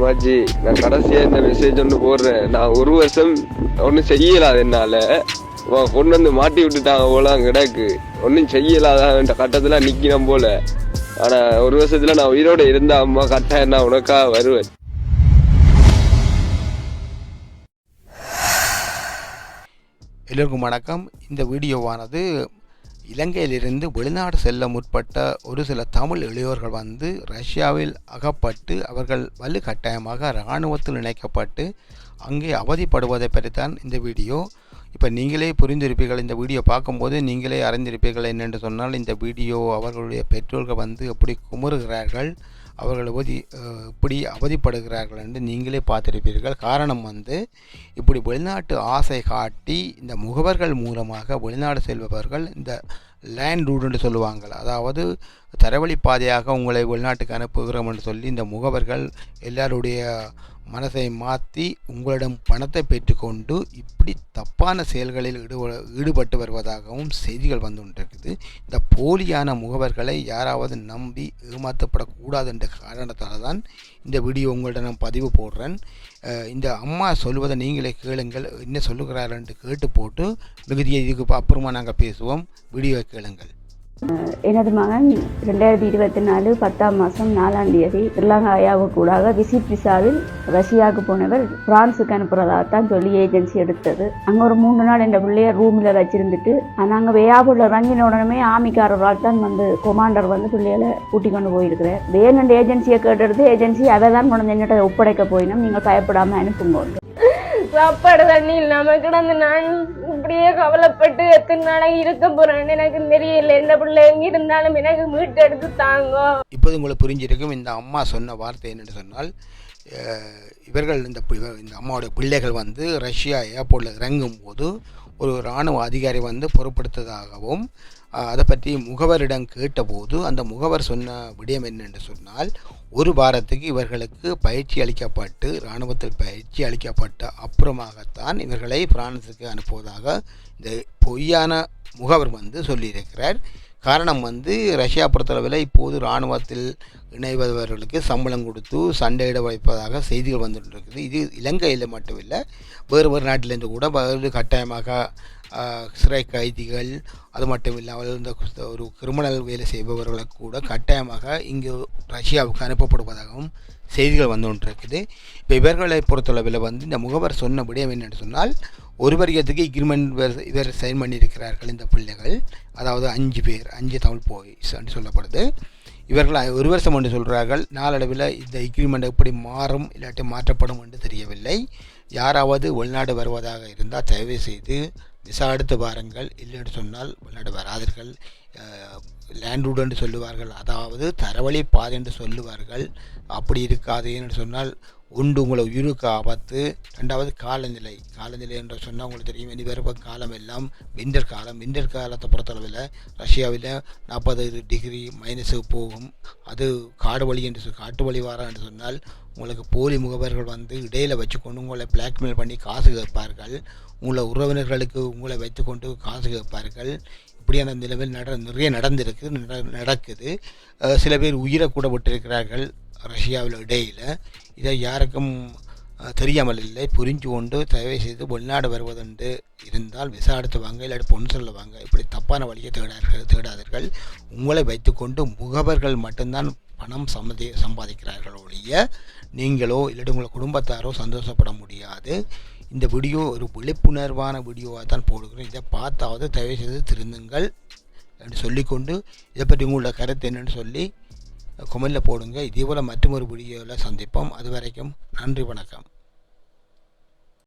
அம்மாச்சி, நான் கடைசியா இந்த மெசேஜ் ஒன்று போடுறேன். நான் ஒரு வருஷம் ஒன்றும் செய்யலாது என்னால. கொண்டு வந்து மாட்டி விட்டுட்டாங்க போல கிடக்கு. ஒன்றும் செய்யலாத கட்டத்துல நிக்கணும் போல. ஆனா ஒரு வருஷத்துல நான் உயிரோட இருந்தா அம்மா கட்டாயம் நான் உனக்காக வருவேன். எல்லோருக்கும் வணக்கம். இந்த வீடியோவானது இலங்கையிலிருந்து வெளிநாடு செல்ல முற்பட்ட ஒரு சில தமிழ் இளையோர்கள் ரஷ்யாவில் அகப்பட்டு அவர்கள் வலுக்கட்டாயமாக இராணுவத்தில் இணைக்கப்பட்டு அங்கே அவதிப்படுவதை பற்றித்தான் இந்த வீடியோ. இப்போ நீங்களே புரிந்திருப்பீர்கள், இந்த வீடியோ பார்க்கும்போது நீங்களே அறிந்திருப்பீர்கள். என்னென்று சொன்னால், இந்த வீடியோ அவர்களுடைய பெற்றோர்கள் எப்படி குமுறுகிறார்கள், அவர்கள் இப்படி அவதிப்படுகிறார்கள் என்று நீங்களே பார்த்திருப்பீர்கள். காரணம் இப்படி வெளிநாட்டு ஆசை காட்டி இந்த முகவர்கள் மூலமாக வெளிநாடு செல்பவர்கள் இந்த லேண்ட் ரூட் என்று சொல்லுவாங்க, அதாவது தரவழி பாதையாக உங்களை வெளிநாட்டுக்கு அனுப்புகிறோம் என்று சொல்லி இந்த முகவர்கள் எல்லாருடைய மனசை மாற்றி உங்களிடம் பணத்தை பெற்றுக்கொண்டு இப்படி தப்பான செயல்களில் ஈடுபட்டு வருவதாகவும் செய்திகள் கொண்டிருக்குது. இந்த போலியான முகவர்களை யாராவது நம்பி ஏமாற்றப்படக்கூடாது என்ற காரணத்தால் தான் இந்த வீடியோ உங்கள்கிட்ட நான் பதிவு போடுறேன். இந்த அம்மா சொல்வதை நீங்களே கேளுங்கள், என்ன சொல்லுகிறார்கள் என்று கேட்டு போட்டு மிகுதியை இதுக்கு அப்புறமா நாங்கள் பேசுவோம். வீடியோ கேளுங்கள். எனது மகன் 2024 10ஆம் மாதம் 4ஆம் தேதி ஸ்ரீலங்காயாவுக்கு கூடாக விசிட் விசாவில் ரஷ்யாவுக்கு போனவர் பிரான்ஸுக்கு அனுப்புறதாகத்தான் சொல்லி ஏஜென்சி எடுத்தது. அங்கே ஒரு 3 நாள் என் பிள்ளைய ரூமில் வச்சிருந்துட்டு நாங்கள் வேயாபூரில் இறங்கின உடனே ஆமிக்காரர்களால் தான் கொமாண்டர் பிள்ளைகளை கூட்டி கொண்டு போயிருக்கிறேன். வேணுன்ற ஏஜென்சியை கேட்டெடுத்து ஏஜென்சி அதை தான் கொண்டு என்னிட்ட ஒப்படைக்க போயினோம், நீங்கள் பயப்படாமல் அனுப்புங்க. சாப்பாடு தண்ணி இல்லாம கிடந்து நான் இப்படியே கவலைப்பட்டு எத்தனை நாளைக்கு இருக்க போறேன்னு எனக்கு தெரியல. என்ன பிள்ளை எங்க இருந்தாலும் எனக்கு மீட்டு எடுத்து தாங்க. இப்போது உங்களுக்கு புரிஞ்சிருக்கும் இந்த அம்மா சொன்ன வார்த்தை என்னென்னு சொன்னால், இவர்கள் இந்த அம்மாவுடைய பிள்ளைகள் ரஷ்யா ஏர்போர்ட்டில் இறங்கும் போது ஒரு இராணுவ அதிகாரி பொருட்படுத்ததாகவும் அதை பற்றி முகவரிடம் கேட்டபோது அந்த முகவர் சொன்ன விடயம் என்னென்று சொன்னால், ஒரு வாரத்துக்கு இவர்களுக்கு பயிற்சி அளிக்கப்பட்டு இராணுவத்தில் பயிற்சி அளிக்கப்பட்ட அப்புறமாகத்தான் இவர்களை பிரான்ஸுக்கு அனுப்புவதாக இந்த பொய்யான முகவர் சொல்லியிருக்கிறார். காரணம் ரஷ்யா பொறுத்தளவில் இப்போது இராணுவத்தில் இணைவதவர்களுக்கு சம்பளம் கொடுத்து சண்டையிட வைப்பதாக செய்திகள் வந்துட்டு. இது இலங்கையில் மட்டுமில்லை, வேறு நாட்டிலேருந்து கூட கட்டாயமாக சிறை கைதிகள், அது மட்டும் இல்லாமல் இந்த ஒரு கிரிமினல் வேலை செய்பவர்களுக்கு கூட கட்டாயமாக இங்கு ரஷ்யாவுக்கு அனுப்பப்படுவதாகவும் செய்திகள் கொண்டிருக்குது. இப்போ இவர்களை பொறுத்தளவில் இந்த முகவர் சொன்ன விடயம் என்னென்னு சொன்னால், ஒரு வருஷத்துக்கு எக்ரிமெண்ட் இவர் சைன் பண்ணியிருக்கிறார்கள் இந்த பிள்ளைகள், அதாவது 5 தமிழ் பாய்ஸ் என்று சொல்லப்படுது. இவர்கள் ஒரு வருஷம் என்று சொல்கிறார்கள். நாளடைவில் இந்த எக்ரிமெண்ட் எப்படி மாறும் இல்லாட்டி மாற்றப்படும் என்று தெரியவில்லை. யாராவது வெளிநாடு வருவதாக இருந்தால் தயவு செய்து விசா எடுத்து வாருங்கள், இல்லைன்னு சொன்னால் வெளிநாடு வராதீர்கள். லேண்ட் ரூட் என்று சொல்லுவார்கள், அதாவது தரவழி பாதை என்று சொல்லுவார்கள். அப்படி இருக்காது என்று சொன்னால் ஒன்று உங்களை உயிருக்கு ஆபத்து, ரெண்டாவது காலநிலை என்று சொன்னால் உங்களுக்கு தெரியும், இனி வரும் காலம் எல்லாம் விண்டர் காலத்தை பொறுத்தளவில் ரஷ்யாவில் 40 டிகிரி மைனஸுக்கு போகும். அது காடு வழி வாரம் என்று சொன்னால் உங்களுக்கு போலி முகவர்கள் இடையில் வச்சுக்கொண்டு உங்களை பிளாக்மெயில் பண்ணி காசு கேட்பார்கள். உங்களை உறவினர்களுக்கு உங்களை வைத்துக்கொண்டு காசு கேட்பார்கள். இப்படியான நிலையில் நிறைய நடக்குது. சில பேர் உயிரை கூட விட்டிருக்கிறார்கள் ரஷ்யாவில் இடையில். இதை யாருக்கும் தெரியாமல் இல்லை. புரிஞ்சு கொண்டு தயவு செய்து வெளிநாடு வருவதென்று இருந்தால் விசா எடுத்து வாங்க, இல்லாட்டி பொண்ணு சொல்ல வாங்க. இப்படி தப்பான வழியை தேடாதீர்கள். உங்களை வைத்துக்கொண்டு முகவர்கள் மட்டும்தான் பணம் சம்பாதிக்கிறார்கள் ஒழிய நீங்களோ இல்லாட்டி உங்களை குடும்பத்தாரோ சந்தோஷப்பட முடியாது. இந்த வீடியோ ஒரு விழிப்புணர்வான வீடியோவாக தான் போடுகிறோம். இதை பார்த்தாவது தயவு செய்து திருந்துங்கள் என்று சொல்லிக்கொண்டு, இதை பற்றி உங்களோட கருத்து என்னென்னு சொல்லி கமெண்டில் போடுங்க. இதேபோல் மற்றொரு வீடியோவில் சந்திப்போம். அது வரைக்கும் நன்றி, வணக்கம்.